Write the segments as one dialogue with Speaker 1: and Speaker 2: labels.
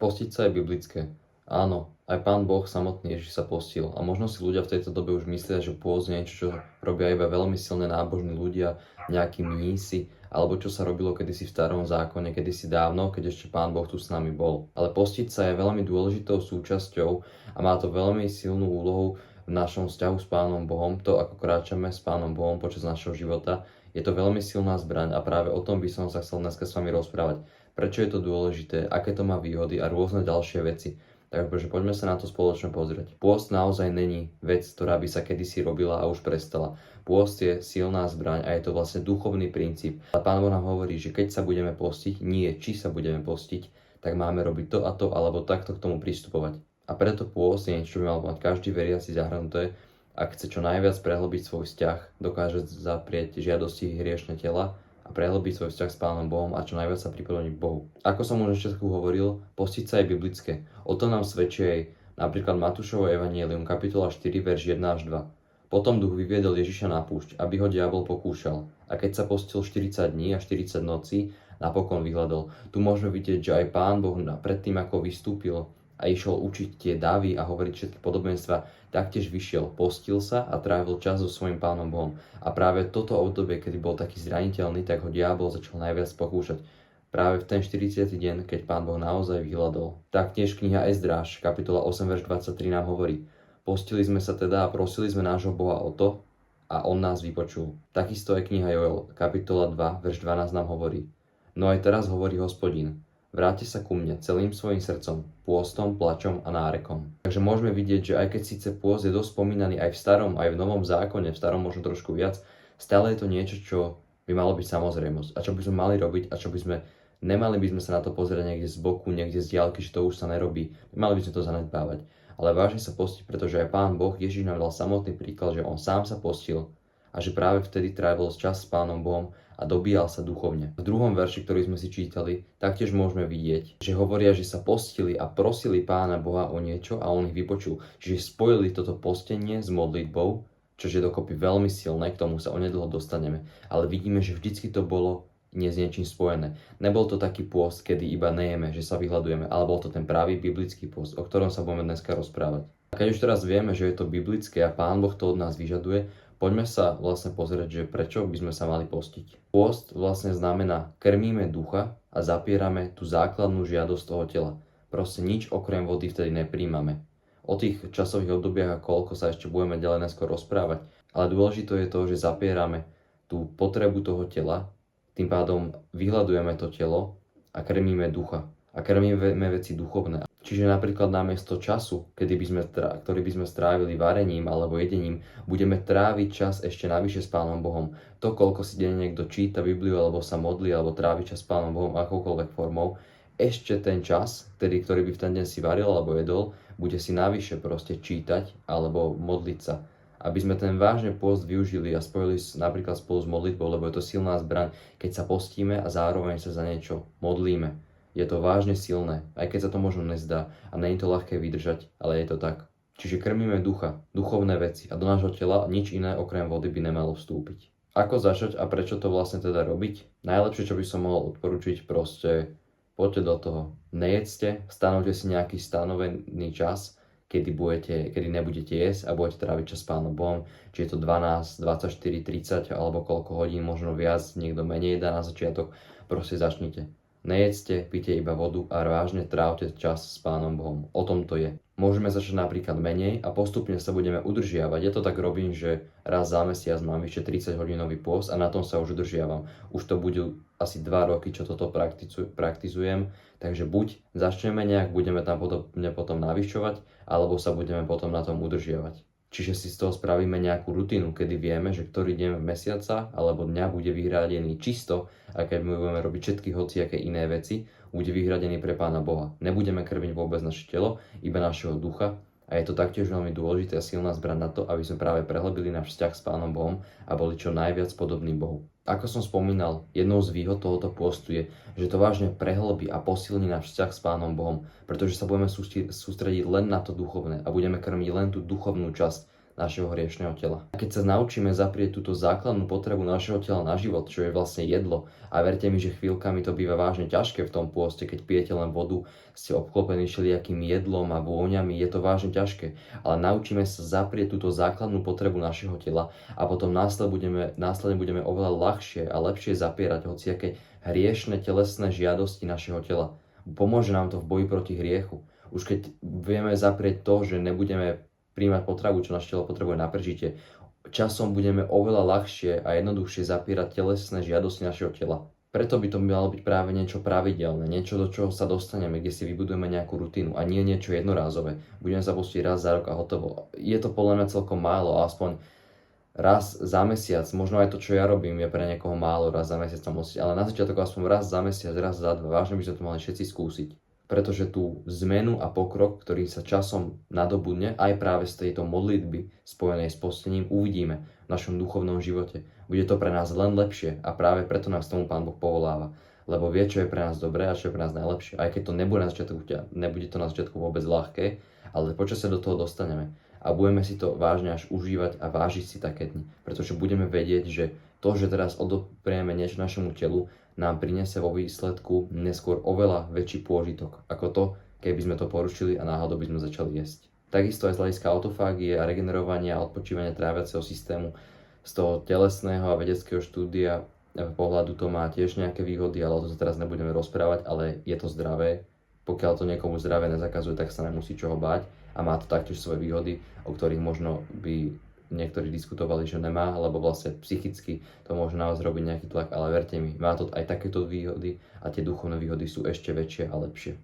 Speaker 1: Postiť sa je biblické. Áno, aj Pán Boh samotný Ježiš sa postil. A možno si ľudia v tejto dobe už myslia, že pôst je niečo, čo robia iba veľmi silné nábožní ľudia, nejakí mnísi, alebo čo sa robilo kedysi v starom zákone, kedysi dávno, keď ešte Pán Boh tu s nami bol. Ale postiť sa je veľmi dôležitou súčasťou a má to veľmi silnú úlohu v našom vzťahu s Pánom Bohom, to ako kráčame s Pánom Bohom počas našho života. Je to veľmi silná zbraň a práve o tom by som sa chcel dneska s vami rozprávať. Prečo je to dôležité, aké to má výhody a rôzne ďalšie veci. Takže poďme sa na to spoločne pozrieť. Pôst naozaj není vec, ktorá by sa kedysi robila a už prestala. Pôst je silná zbraň a je to vlastne duchovný princíp. A Pán Boh nám hovorí, že keď sa budeme postiť, nie či sa budeme postiť, tak máme robiť to a to, alebo takto k tomu pristupovať. A preto pôst je niečo, čo by mal mať každý veriaci zahrnuté. Ak chce čo najviac prehlbiť svoj vzťah, dokáže zaprieť žiadosti hriešne tela a prehlbiť svoj vzťah s Pánom Bohom a čo najviac sa pripodobniť k Bohu. Ako som už ešte hovoril, postiť sa je biblické. O tom nám svedčí aj napríklad Matúšovo evanjelium, kapitola 4, verš 1 až 2. Potom duch vyviedol Ježiša na púšť, aby ho diabol pokúšal. A keď sa postil 40 dní a 40 nocí, napokon vyhľadol. Tu môžeme vidieť, že aj Pán Boh predtým, ako vystúpil a išiel učiť tie davy a hovoriť všetky podobenstva, taktiež vyšiel, postil sa a trávil čas so svojím Pánom Bohom. A práve toto obdobie, kedy bol taký zraniteľný, tak ho diabol začal najviac pokúšať. Práve v ten 40. deň, keď Pán Boh naozaj vyhľadol. Taktiež kniha Ezdráš, kapitola 8, verš 23 nám hovorí: Postili sme sa teda a prosili sme nášho Boha o to a on nás vypočul. Takisto aj kniha Joel, kapitola 2, verš 12 nám hovorí: No aj teraz hovorí Hospodin, vráťte sa ku mne celým svojim srdcom, pôstom, plačom a nárekom. Takže môžeme vidieť, že aj keď síce pôst je dosť spomínaný aj v starom, aj v novom zákone, v starom možno trošku viac, stále je to niečo, čo by malo byť samozrejmosť. A čo by sme mali robiť a čo by sme nemali by sme sa na to pozrieť niekde z boku, niekde z diaľky, že to už sa nerobí. Nemali by sme to zanedbávať. Ale vážne sa postiť, pretože aj Pán Boh, Ježiš nám dal samotný príklad, že on sám sa postil a že práve vtedy trávil čas s Pánom Bohom a dobíjal sa duchovne. V druhom verši, ktorý sme si čítali, taktiež môžeme vidieť, že hovoria, že sa postili a prosili Pána Boha o niečo a on ich vypočul. Čiže spojili toto postenie s modlitbou, čo je dokopy veľmi silné, k tomu sa onedlho dostaneme. Ale vidíme, že vždycky to bolo nie s niečím spojené. Nebol to taký pôst, kedy iba nejeme, že sa vyhľadujeme, ale bol to ten pravý biblický pôst, o ktorom sa budeme dneska rozprávať. A keď už teraz vieme, že je to biblické a Pán Boh to od nás vyžaduje, poďme sa vlastne pozrieť, že prečo by sme sa mali postiť. Pôst vlastne znamená, krmíme ducha a zapierame tú základnú žiadosť toho tela. Proste nič okrem vody vtedy nepríjmame. O tých časových obdobiach a koľko sa ešte budeme ďalej neskôr rozprávať, ale dôležité je to, že zapierame tú potrebu toho tela, tým pádom vyhľadujeme to telo a krmíme ducha. A krmíme veci duchovné. Čiže napríklad namiesto času, ktorý by sme strávili varením alebo jedením, budeme tráviť čas ešte navyše s Pánom Bohom. To, koľko si denne niekto číta Bibliu, alebo sa modlí, alebo trávi čas s Pánom Bohom akoukoľvek formou, ešte ten čas, ktorý by v ten deň si varil alebo jedol, bude si navyše proste čítať alebo modliť sa. Aby sme ten vážne pôst využili a spojili napríklad spolu s modlitbou, lebo je to silná zbraň, keď sa postíme a zároveň sa za niečo modlíme. Je to vážne silné, aj keď sa to možno nezdá a nie je to ľahké vydržať, ale je to tak. Čiže krmíme ducha, duchovné veci a do nášho tela nič iné okrem vody by nemalo vstúpiť. Ako začať a prečo to vlastne teda robiť? Najlepšie, čo by som mohol odporučiť, proste poďte do toho. Nejedzte, stanovte si nejaký stanovený čas, kedy nebudete jesť a budete tráviť čas s Pánom Bohom, či je to 12, 24, 30 alebo koľko hodín, možno viac, niekto menej dá na začiatok, proste začnite. Nejedzte, pite iba vodu a vážne trávte čas s Pánom Bohom. O tom to je. Môžeme začať napríklad menej a postupne sa budeme udržiavať. Ja to tak robím, že raz za mesiac mám vyše 30-hodinový pôst a na tom sa už udržiavam. Už to budú asi 2 roky, čo toto praktizujem. Takže buď začneme nejak, budeme tam potom navyšovať, alebo sa budeme potom na tom udržiavať. Čiže si z toho spravíme nejakú rutinu, kedy vieme, že ktorý deň mesiaca alebo dňa bude vyhradený čisto a keď my budeme robiť všetky hociaké iné veci, bude vyhradený pre Pána Boha. Nebudeme krmiť vôbec naše telo, iba našeho ducha a je to taktiež veľmi dôležité a silná zbraň na to, aby sme práve prehlbili náš vzťah s Pánom Bohom a boli čo najviac podobní Bohu. Ako som spomínal, jednou z výhod tohoto pôstu je, že to vážne prehlbí a posilní náš vzťah s Pánom Bohom, pretože sa budeme sústrediť len na to duchovné a budeme krmiť len tú duchovnú časť našeho hriešného tela. A keď sa naučíme zaprieť túto základnú potrebu našeho tela na život, čo je vlastne jedlo, a verte mi, že chvíľkami to býva vážne ťažké v tom pôste, keď pijete len vodu, ste obklopení všelijakým jedlom a vôňami, je to vážne ťažké, ale naučíme sa zaprieť túto základnú potrebu našeho tela a potom následne budeme oveľa ľahšie a lepšie zapierať hociaké hriešne telesné žiadosti našeho tela. Pomôže nám to v boji proti hriechu. Už keď vieme zaprieť to, že nebudeme príjmať potravu, čo naše telo potrebuje na prežitie, časom budeme oveľa ľahšie a jednoduchšie zapierať telesné žiadosti našeho tela. Preto by to malo byť práve niečo pravidelné, niečo, do čoho sa dostaneme, kde si vybudujeme nejakú rutinu a nie niečo jednorázové. Budeme sa postiť raz za rok a hotovo. Je to podľa mňa celkom málo, aspoň raz za mesiac, možno aj to, čo ja robím, je pre niekoho málo raz za mesiac tam postiť, ale na začiatok aspoň raz za mesiac, raz za dva, vážne by sme to mali všetci skúsiť. Pretože tú zmenu a pokrok, ktorý sa časom nadobudne aj práve z tejto modlitby spojenej s postením, uvidíme v našom duchovnom živote. Bude to pre nás len lepšie a práve preto nás tomu Pán Boh povoláva. Lebo vie, čo je pre nás dobré a čo je pre nás najlepšie. Aj keď to nebude to na začiatku vôbec ľahké, ale počasie do toho dostaneme. A budeme si to vážne až užívať a vážiť si také dni. Pretože budeme vedieť, že to, že teraz odoprieme niečo našemu telu, nám prinesie vo výsledku neskôr oveľa väčší pôžitok ako to, keby sme to porušili a náhodou by sme začali jesť. Takisto aj z hľadiska autofágie a regenerovania a odpočívania tráviaceho systému z toho telesného a vedeckého štúdia pohľadu to má tiež nejaké výhody, ale o to sa teraz nebudeme rozprávať, ale je to zdravé. Pokiaľ to niekomu zdravé nezakazuje, tak sa nemusí čoho báť a má to taktiež svoje výhody, o ktorých možno by niektorí diskutovali, že nemá, lebo vlastne psychicky to môže na vás robiť nejaký tlak, ale verte mi, má to aj takéto výhody a tie duchovné výhody sú ešte väčšie a lepšie.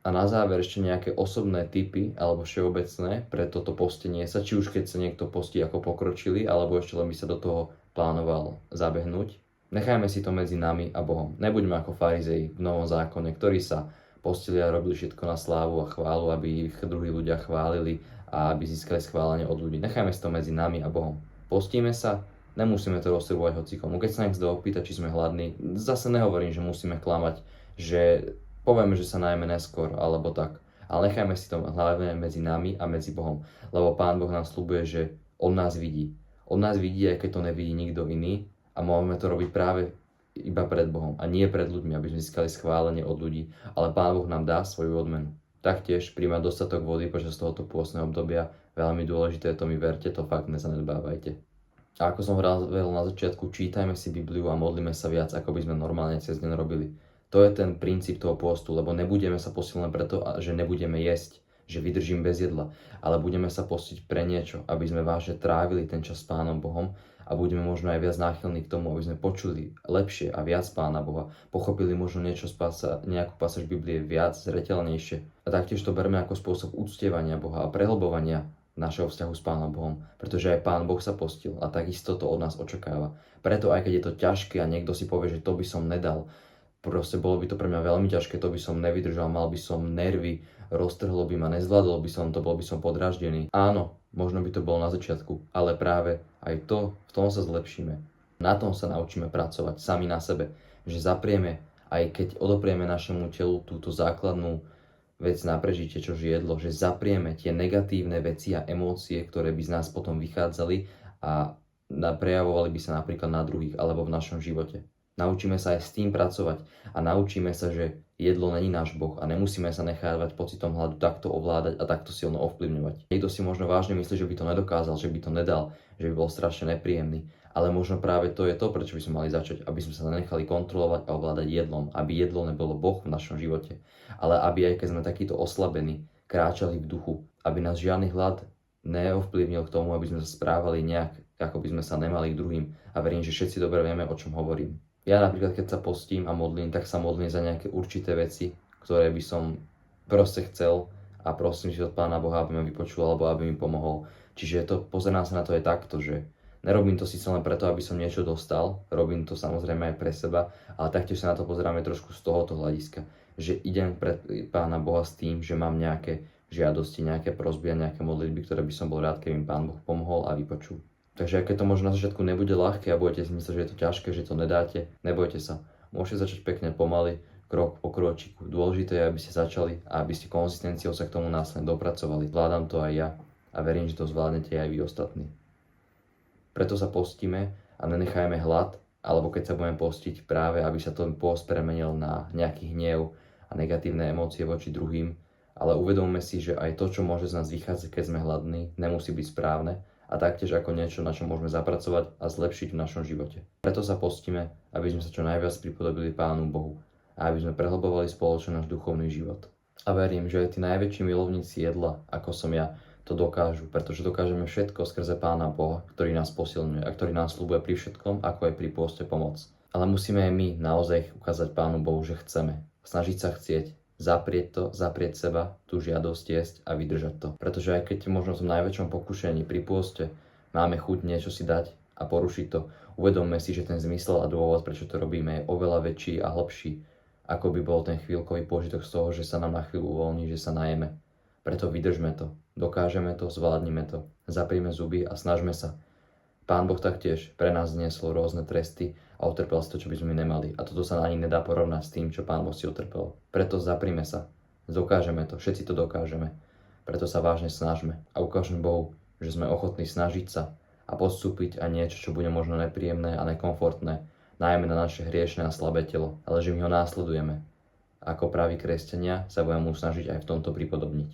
Speaker 1: A na záver ešte nejaké osobné tipy alebo všeobecné pre toto postenie sa, či už keď sa niekto postí ako pokročili, alebo ešte len by sa do toho plánoval zabehnúť. Nechajme si to medzi nami a Bohom. Nebuďme ako farizei v Novom zákone, ktorí sa postili a robili všetko na slávu a chválu, aby ich druhí ľudia chválili a aby získali schválenie od ľudí. Nechajme si to medzi nami a Bohom. Postíme sa, nemusíme to rozsľubovať hocikomu. Keď sa niekto opýta, či sme hladní, zase nehovorím, že musíme klamať, že povieme, že sa najeme neskôr, alebo tak. Ale nechajme si to hlavne medzi nami a medzi Bohom. Lebo Pán Boh nám sľubuje, že On nás vidí. On nás vidí, aj keď to nevidí nikto iný. A môžeme to robiť práve iba pred Bohom a nie pred ľuďmi, aby sme získali schválenie od ľudí. Ale Pán Boh nám dá svoju odmenu. Taktiež príjmať dostatok vody počas tohoto pôstneho obdobia, veľmi dôležité, to mi verte, to fakt nezanedbávajte. A ako som hovoril na začiatku, čítajme si Bibliu a modlíme sa viac, ako by sme normálne cez deň robili. To je ten princíp toho pôstu, lebo nebudeme sa postiť len preto, že nebudeme jesť, že vydržím bez jedla, ale budeme sa postiť pre niečo, aby sme vážne trávili ten čas s Pánom Bohom a budeme možno aj viac náchylní k tomu, aby sme počuli lepšie a viac Pána Boha, pochopili možno nejakú pasáž Biblie viac zreteľnejšie. A taktiež to berme ako spôsob uctievania Boha a prehlbovania našeho vzťahu s Pánom Bohom, pretože aj Pán Boh sa postil a takisto to od nás očakáva. Preto aj keď je to ťažké a niekto si povie, že to by som nedal, proste bolo by to pre mňa veľmi ťažké, to by som nevydržal, mal by som nervy, roztrhlo by ma, nezvládol by som to, bol by som podráždený. Áno, možno by to bolo na začiatku, ale práve aj to, v tom sa zlepšíme. Na tom sa naučíme pracovať sami na sebe, že zaprieme, aj keď odoprieme našemu telu túto základnú vec na prežitie, čo je jedlo, že zaprieme tie negatívne veci a emócie, ktoré by z nás potom vychádzali a prejavovali by sa napríklad na druhých alebo v našom živote. Naučíme sa aj s tým pracovať a naučíme sa, že jedlo není náš Boh a nemusíme sa nechávať pocitom hladu takto ovládať a takto silno ovplyvňovať. Niekto si možno vážne myslí, že by to nedokázal, že by to nedal, že by bol strašne nepríjemný. Ale možno práve to je to, prečo by sme mali začať, aby sme sa nenechali kontrolovať a ovládať jedlom, aby jedlo nebolo Boh v našom živote, ale aby aj keď sme takýto oslabení, kráčali v duchu, aby nás žiadny hlad neovplyvnil k tomu, aby sme sa správali nejak, ako by sme sa nemali k druhým. A verím, že všetci dobre vieme, o čom hovorím. Ja napríklad, keď sa postím a modlím, tak sa modlím za nejaké určité veci, ktoré by som proste chcel a prosím si od Pána Boha, aby ma vypočul alebo aby mi pomohol. Čiže pozerám sa na to aj takto, že nerobím to síce len preto, aby som niečo dostal, robím to samozrejme aj pre seba, ale taktiež sa na to pozeráme trošku z tohoto hľadiska, že idem pred Pána Boha s tým, že mám nejaké žiadosti, nejaké prosby a nejaké modlitby, ktoré by som bol rád, keby mi Pán Boh pomohol a vypočul. Takže keď to možno na začiatku nebude ľahké a budete si myslieť, že je to ťažké, že to nedáte, nebojte sa. Môžete začať pekne pomaly, krok po kročiku. Dôležité je, aby ste začali a aby ste konzistenciou sa k tomu následne dopracovali. Vládam to aj ja. a verím, že to zvládnete aj vy ostatní. Preto sa postíme a nenechajme hlad, alebo keď sa budeme postiť práve, aby sa ten pôst premenil na nejaký hnev a negatívne emócie voči druhým, ale uvedomme si, že aj to, čo môže z nás vychádzať, keď sme hladní, nemusí byť správne a taktiež ako niečo, na čo môžeme zapracovať a zlepšiť v našom živote. Preto sa postíme, aby sme sa čo najviac pripodobili Pánu Bohu a aby sme prehlbovali spoločne náš duchovný život. A verím, že aj tí najväčší milovníci jedla, ako som ja, to dokážu, pretože dokážeme všetko skrze Pána Boha, ktorý nás posilňuje a ktorý nám sľubuje pri všetkom, ako aj pri pôste pomoc. Ale musíme aj my naozaj ukázať Pánu Bohu, že chceme. Snažiť sa chcieť, zaprieť seba, tú žiadosť jesť a vydržať to. Pretože aj keď možno v tom najväčšom pokušení pri pôste máme chuť niečo si dať a porušiť to, uvedomme si, že ten zmysel a dôvod, prečo to robíme, je oveľa väčší a hlbší, ako by bol ten chvíľkový pôžitok z toho, že sa nám na chvíľu uvoľní, že sa najeme. Preto vydržme to, dokážeme to, zvládnime to, zaprieme zuby a snažme sa. Pán Boh taktiež pre nás zniesol rôzne tresty a utrpel si to, čo by sme nemali. A toto sa ani nedá porovnať s tým, čo Pán Boh si utrpel. Preto zaprieme sa, dokážeme to, všetci to dokážeme. Preto sa vážne snažme a ukážeme Bohu, že sme ochotní snažiť sa a podstúpiť aj niečo, čo bude možno nepríjemné a nekomfortné, najmä na naše hriešne a slabé telo, ale že my ho následujeme. Ako praví kresťania sa budeme mu snažiť aj v tomto pripodobniť.